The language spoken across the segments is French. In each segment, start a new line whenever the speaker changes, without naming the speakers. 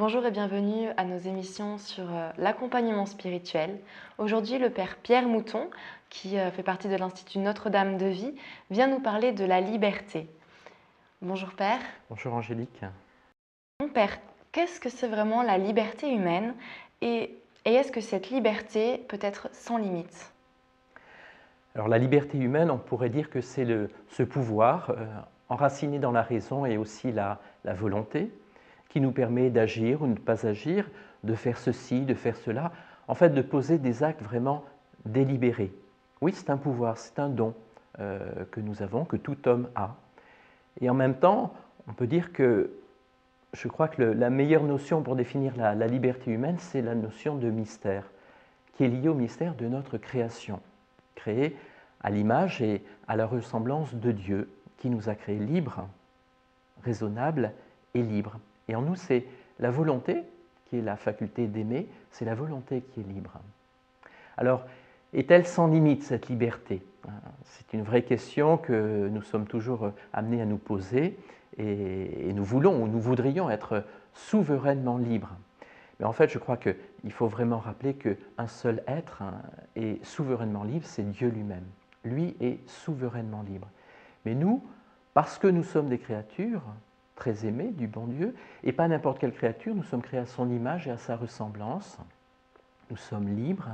Bonjour et bienvenue à nos émissions sur l'accompagnement spirituel. Aujourd'hui, le Père Pierre Mouton, qui fait partie de l'Institut Notre-Dame de Vie, vient nous parler de la liberté. Bonjour Père.
Bonjour Angélique.
Mon Père, qu'est-ce que c'est vraiment la liberté humaine et est-ce que cette liberté peut être sans limite?
Alors la liberté humaine, on pourrait dire que c'est ce pouvoir enraciné dans la raison et aussi la volonté qui nous permet d'agir ou de ne pas agir, de faire ceci, de faire cela, en fait de poser des actes vraiment délibérés. Oui, c'est un pouvoir, c'est un don que nous avons, que tout homme a. Et en même temps, on peut dire que je crois que la meilleure notion pour définir la liberté humaine, c'est la notion de mystère, qui est liée au mystère de notre création, créée à l'image et à la ressemblance de Dieu, qui nous a créés libres, raisonnables et libres. Et en nous, c'est la volonté, qui est la faculté d'aimer, c'est la volonté qui est libre. Alors, est-elle sans limite, cette liberté? C'est une vraie question que nous sommes toujours amenés à nous poser et nous voulons ou nous voudrions être souverainement libres. Mais en fait, je crois qu'il faut vraiment rappeler qu'un seul être est souverainement libre, c'est Dieu lui-même. Lui est souverainement libre. Mais nous, parce que nous sommes des créatures très aimées du bon Dieu, et pas n'importe quelle créature, nous sommes créés à son image et à sa ressemblance. Nous sommes libres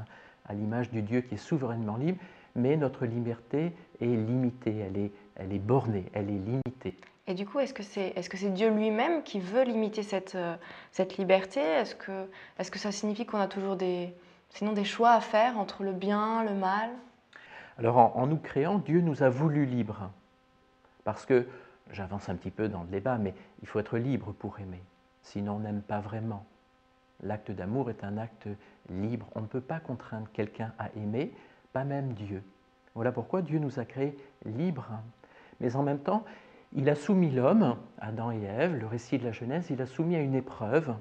à l'image du Dieu qui est souverainement libre, mais notre liberté est limitée, elle est bornée, elle est limitée.
Et du coup, est-ce que c'est Dieu lui-même qui veut limiter cette liberté? Est-ce que ça signifie qu'on a toujours sinon des choix à faire entre le bien, le mal?
Alors en nous créant, Dieu nous a voulu libres, parce que, j'avance un petit peu dans le débat, mais il faut être libre pour aimer, sinon on n'aime pas vraiment. L'acte d'amour est un acte libre, on ne peut pas contraindre quelqu'un à aimer, pas même Dieu. Voilà pourquoi Dieu nous a créés libres, mais en même temps, il a soumis l'homme, Adam et Ève, le récit de la Genèse, il a soumis à une épreuve,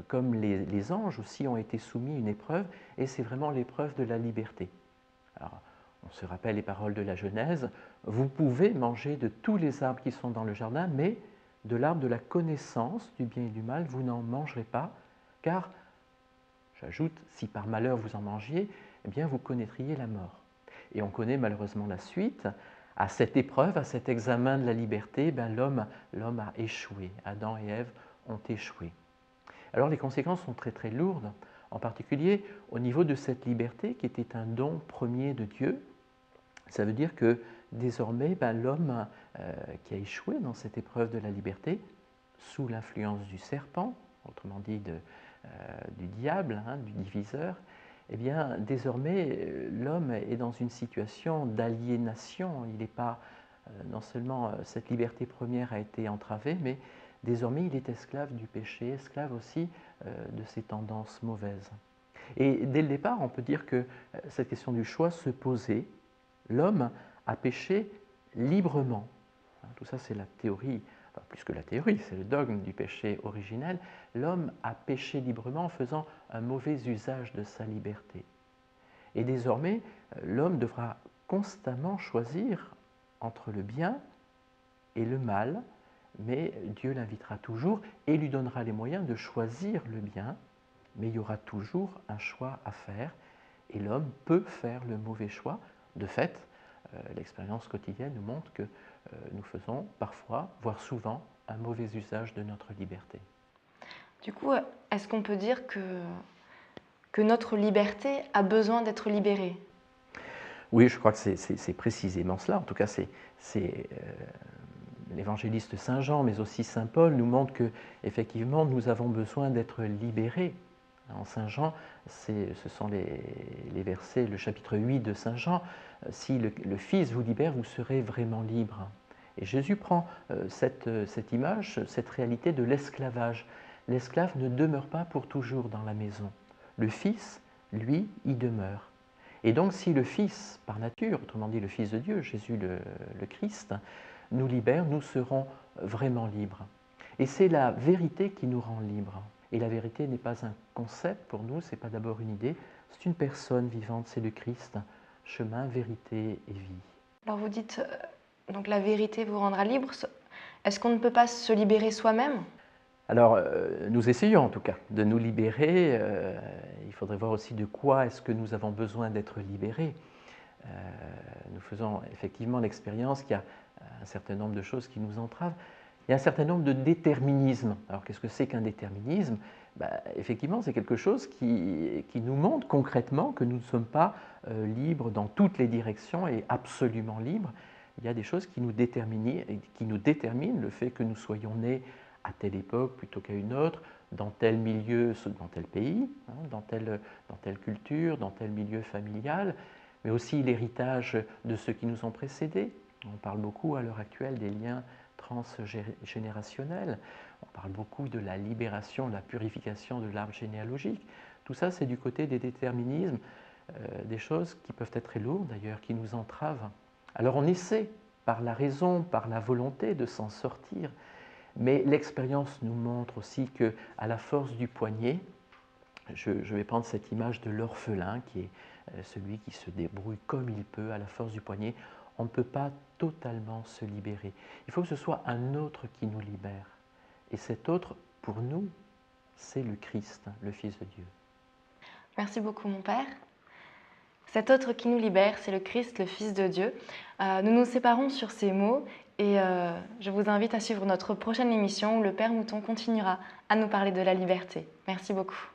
comme les anges aussi ont été soumis à une épreuve, et c'est vraiment l'épreuve de la liberté. Alors, on se rappelle les paroles de la Genèse, vous pouvez manger de tous les arbres qui sont dans le jardin, mais de l'arbre de la connaissance du bien et du mal, vous n'en mangerez pas, car, j'ajoute, si par malheur vous en mangiez, eh bien vous connaîtriez la mort. Et on connaît malheureusement la suite. À cette épreuve, à cet examen de la liberté, ben l'homme a échoué. Adam et Ève ont échoué. Alors les conséquences sont très très lourdes, en particulier au niveau de cette liberté qui était un don premier de Dieu. Ça veut dire que désormais, ben, l'homme qui a échoué dans cette épreuve de la liberté, sous l'influence du serpent, autrement dit du diable, du diviseur, eh bien, désormais, l'homme est dans une situation d'aliénation. Il n'est pas, non seulement cette liberté première a été entravée, mais désormais il est esclave du péché, esclave aussi de ses tendances mauvaises. Et dès le départ, on peut dire que cette question du choix se posait. L'homme a péché librement. Tout ça, c'est la théorie, enfin, plus que la théorie, c'est le dogme du péché originel. L'homme a péché librement en faisant un mauvais usage de sa liberté. Et désormais, l'homme devra constamment choisir entre le bien et le mal, mais Dieu l'invitera toujours et lui donnera les moyens de choisir le bien, mais il y aura toujours un choix à faire, et l'homme peut faire le mauvais choix. De fait, l'expérience quotidienne nous montre que nous faisons parfois, voire souvent, un mauvais usage de notre liberté.
Du coup, est-ce qu'on peut dire que notre liberté a besoin d'être libérée?
Oui, je crois que c'est précisément cela. En tout cas, l'évangéliste Saint Jean, mais aussi Saint Paul, nous montrent que effectivement, nous avons besoin d'être libérés. En Saint Jean, ce sont les versets, le chapitre 8 de Saint Jean, si le Fils vous libère, vous serez vraiment libre. Et Jésus prend cette image, cette réalité de l'esclavage. L'esclave ne demeure pas pour toujours dans la maison. Le Fils, lui, y demeure. Et donc si le Fils, par nature, autrement dit le Fils de Dieu, Jésus le Christ, nous libère, nous serons vraiment libres. Et c'est la vérité qui nous rend libres. Et la vérité n'est pas un concept pour nous, ce n'est pas d'abord une idée, c'est une personne vivante, c'est le Christ, chemin, vérité et vie.
Alors vous dites, donc la vérité vous rendra libre. Est-ce qu'on ne peut pas se libérer soi-même?
Alors, nous essayons en tout cas de nous libérer. Il faudrait voir aussi de quoi est-ce que nous avons besoin d'être libérés. Nous faisons effectivement l'expérience qu'il y a un certain nombre de choses qui nous entravent. Il y a un certain nombre de déterminismes. Alors, qu'est-ce que c'est qu'un déterminisme? Effectivement, c'est quelque chose qui nous montre concrètement que nous ne sommes pas libres dans toutes les directions et absolument libres. Il y a des choses qui nous déterminent le fait que nous soyons nés à telle époque plutôt qu'à une autre, dans tel milieu, dans tel pays, hein, dans telle culture, dans tel milieu familial, mais aussi l'héritage de ceux qui nous ont précédés. On parle beaucoup à l'heure actuelle des liens transgénérationnels, on parle beaucoup de la libération, de la purification de l'arbre généalogique. Tout ça, c'est du côté des déterminismes, des choses qui peuvent être très lourdes d'ailleurs, qui nous entravent. Alors on essaie, par la raison, par la volonté, de s'en sortir, mais l'expérience nous montre aussi qu'à la force du poignet, je vais prendre cette image de l'orphelin qui est celui qui se débrouille comme il peut à la force du poignet, on ne peut pas totalement se libérer. Il faut que ce soit un autre qui nous libère. Et cet autre, pour nous, c'est le Christ, le Fils de Dieu.
Merci beaucoup, mon Père. Cet autre qui nous libère, c'est le Christ, le Fils de Dieu. Nous nous séparons sur ces mots et je vous invite à suivre notre prochaine émission où le Père Mouton continuera à nous parler de la liberté. Merci beaucoup.